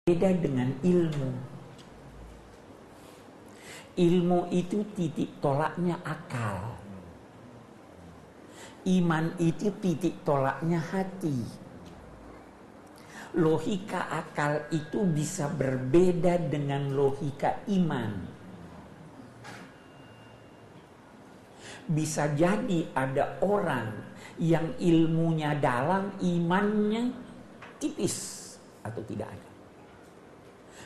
Beda dengan ilmu. Ilmu itu titik tolaknya akal. Iman itu titik tolaknya hati. Logika akal itu bisa berbeda dengan logika iman. Bisa jadi ada orang yang ilmunya dalam, imannya tipis atau tidak ada.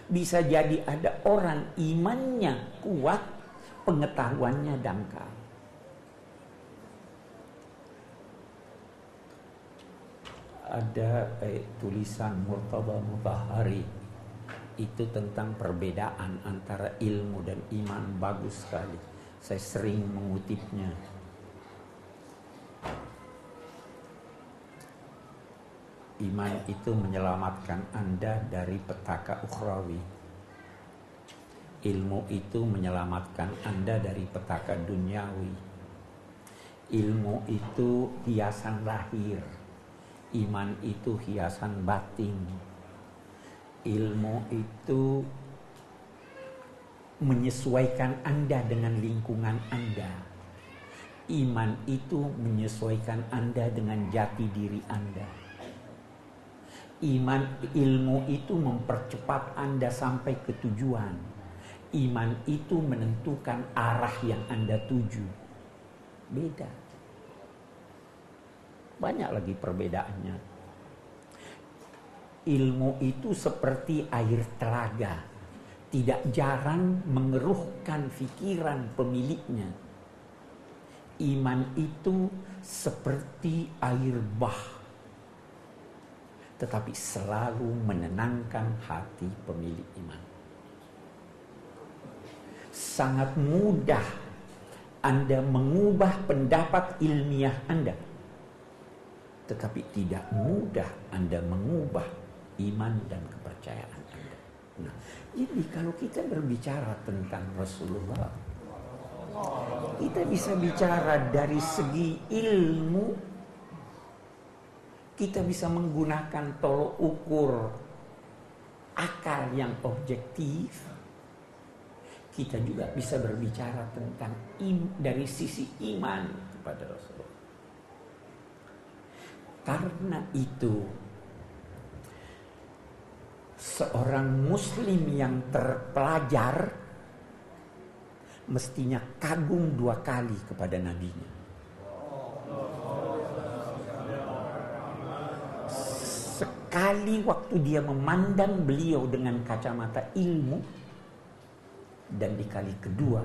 Bisa jadi ada orang imannya kuat, pengetahuannya dangkal. Ada tulisan Murtada Mutahhari itu tentang perbedaan antara ilmu dan iman, bagus sekali. Saya sering mengutipnya. Iman itu menyelamatkan Anda dari petaka ukhrawi. Ilmu itu menyelamatkan Anda dari petaka duniawi. Ilmu itu hiasan lahir. Iman itu hiasan batin. Ilmu itu menyesuaikan Anda dengan lingkungan Anda. Iman itu menyesuaikan Anda dengan jati diri Anda. Ilmu itu mempercepat Anda sampai ke tujuan. Iman itu menentukan arah yang Anda tuju. Beda. Banyak lagi perbedaannya. Ilmu itu seperti air telaga, tidak jarang mengeruhkan pikiran pemiliknya. Iman itu seperti air bah, tetapi selalu menenangkan hati pemilik iman. Sangat mudah Anda mengubah pendapat ilmiah Anda, tetapi tidak mudah Anda mengubah iman dan kepercayaan Anda. Nah, jadi kalau kita berbicara tentang Rasulullah, kita bisa bicara dari segi ilmu. Kita bisa menggunakan tolok ukur akal yang objektif. Kita juga bisa berbicara tentang dari sisi iman kepada Rasulullah. Karena itu, seorang muslim yang terpelajar mestinya kagum 2 kali kepada nabinya. Sekali waktu dia memandang beliau dengan kacamata ilmu, dan di kali kedua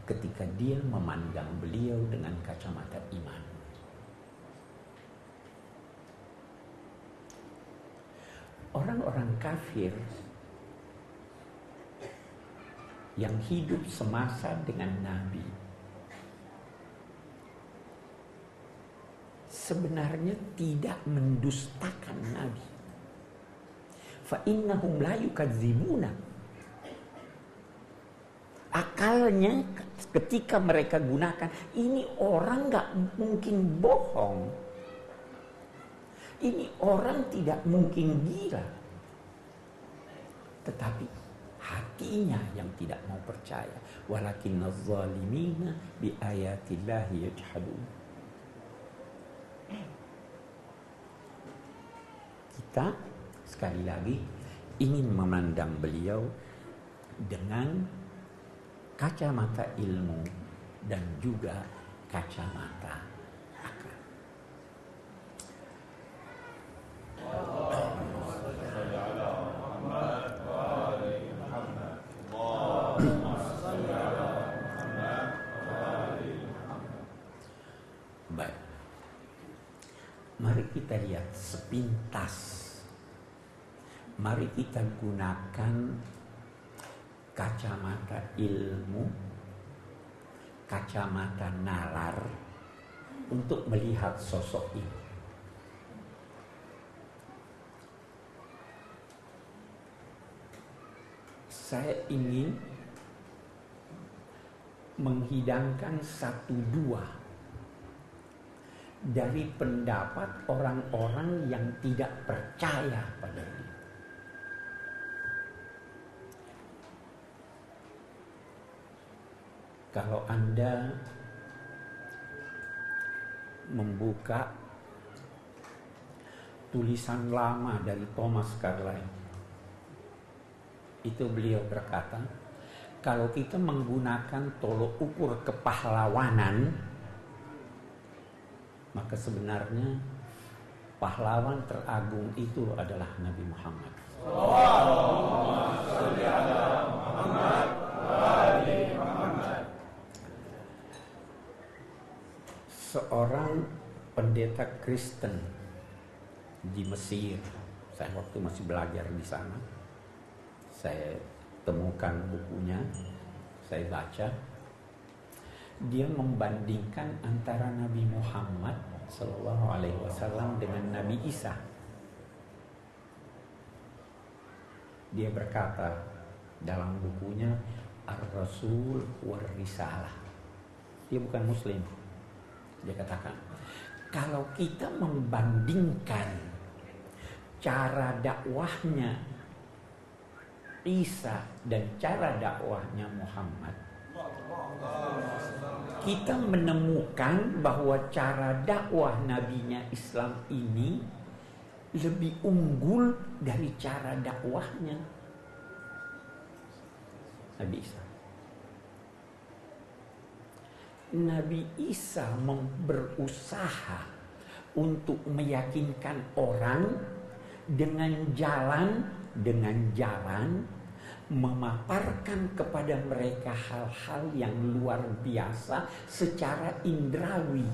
ketika dia memandang beliau dengan kacamata iman. Orang-orang kafir yang hidup semasa dengan Nabi sebenarnya tidak mendustakan Nabi. Fa innahum la yukadzibuna. Akalnya ketika mereka gunakan, ini orang gak mungkin bohong. Ini orang tidak mungkin gila. Tetapi hatinya yang tidak mau percaya. Walakinnaz zalimina bi ayatillahi yajhadun. Kita sekali lagi ingin memandang beliau dengan kacamata ilmu dan juga kacamata akal. Baik. Mari kita lihat sepintas. Mari kita gunakan kacamata ilmu, kacamata nalar untuk melihat sosok ini. Saya ingin menghidangkan 1-2 dari pendapat orang-orang yang tidak percaya pada dia. Kalau Anda membuka tulisan lama dari Thomas Carlyle, itu beliau berkata, kalau kita menggunakan tolok ukur kepahlawanan, maka sebenarnya pahlawan teragung itu adalah Nabi Muhammad. Seorang pendeta Kristen di Mesir, saya waktu masih belajar di sana, saya temukan bukunya, saya baca. Dia membandingkan antara Nabi Muhammad SAW dengan Nabi Isa. Dia berkata dalam bukunya Ar-Rasul war-Risalah. Dia bukan Muslim. Dia katakan, kalau kita membandingkan cara dakwahnya Isa dan cara dakwahnya Muhammad, kita menemukan bahwa cara dakwah nabinya Islam ini lebih unggul dari cara dakwahnya Nabi Isa. Nabi Isa berusaha untuk meyakinkan orang dengan jalan memaparkan kepada mereka hal-hal yang luar biasa secara indrawi.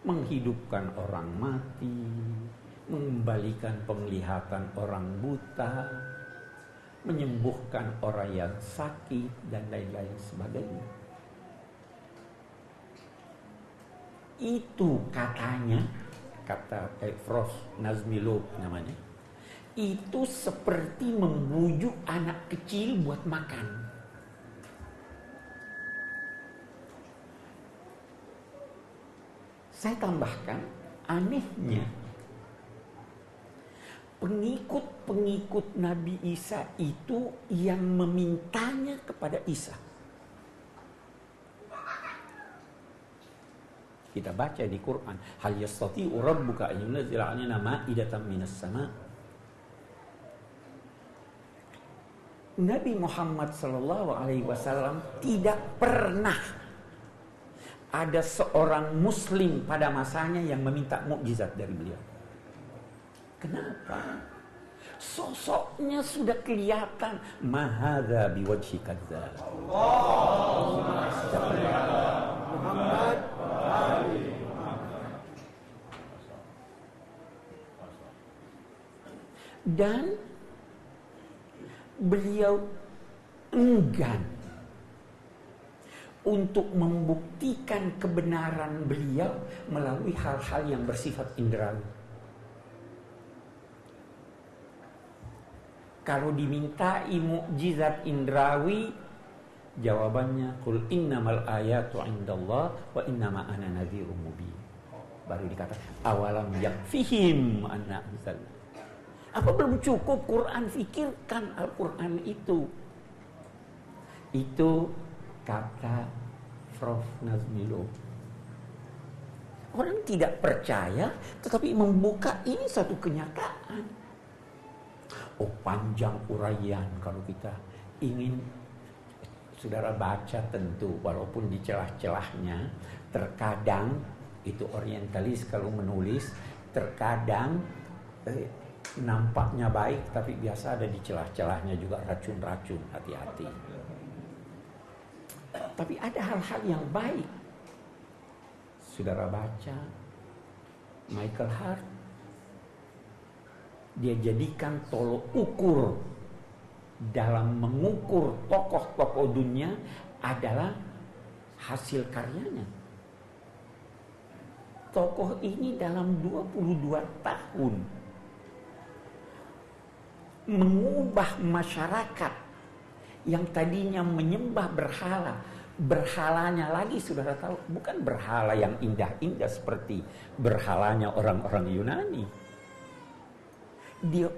Menghidupkan orang mati, mengembalikan penglihatan orang buta, menyembuhkan orang yang sakit, dan lain-lain sebagainya. Itu katanya, kata Frost Nazmilov namanya, itu seperti membujuk anak kecil buat makan. Saya tambahkan, anehnya pengikut-pengikut Nabi Isa itu yang memintanya kepada Isa. Kita baca di Quran, hal yastati'u rabbuka an yunzila 'alaina ma'idatan minas sama'. Nabi Muhammad SAW tidak pernah ada seorang muslim pada masanya yang meminta mukjizat dari beliau. Kenapa? Sosoknya sudah kelihatan. Mahadza biwajhi kadzdzab. Muhammad dan beliau enggan untuk membuktikan kebenaran beliau melalui hal-hal yang bersifat indrawi. Kalau dimintai mukjizat indrawi, jawabannya qul innamal ayatu 'indallah wa innama ana nadhirun mubin. Baru dikatakan awalam yakfihim anna anzal. Apa belum cukup Quran? Fikirkan Al-Quran itu. Itu kata Prof. Nazmilov. Orang tidak percaya, tetapi membuka ini satu kenyataan. Oh, panjang uraian kalau kita ingin. Saudara baca tentu, walaupun di celah-celahnya, terkadang itu orientalis kalau menulis, terkadang nampaknya baik, tapi biasa ada di celah-celahnya juga racun-racun, hati-hati. Tapi ada hal-hal yang baik. Saudara baca Michael Hart, dia jadikan tolok ukur dalam mengukur tokoh-tokoh dunia adalah hasil karyanya. Tokoh ini dalam 22 tahun mengubah masyarakat yang tadinya menyembah berhala. Berhalanya lagi, saudara tahu, bukan berhala yang indah-indah seperti berhalanya orang-orang Yunani. Dia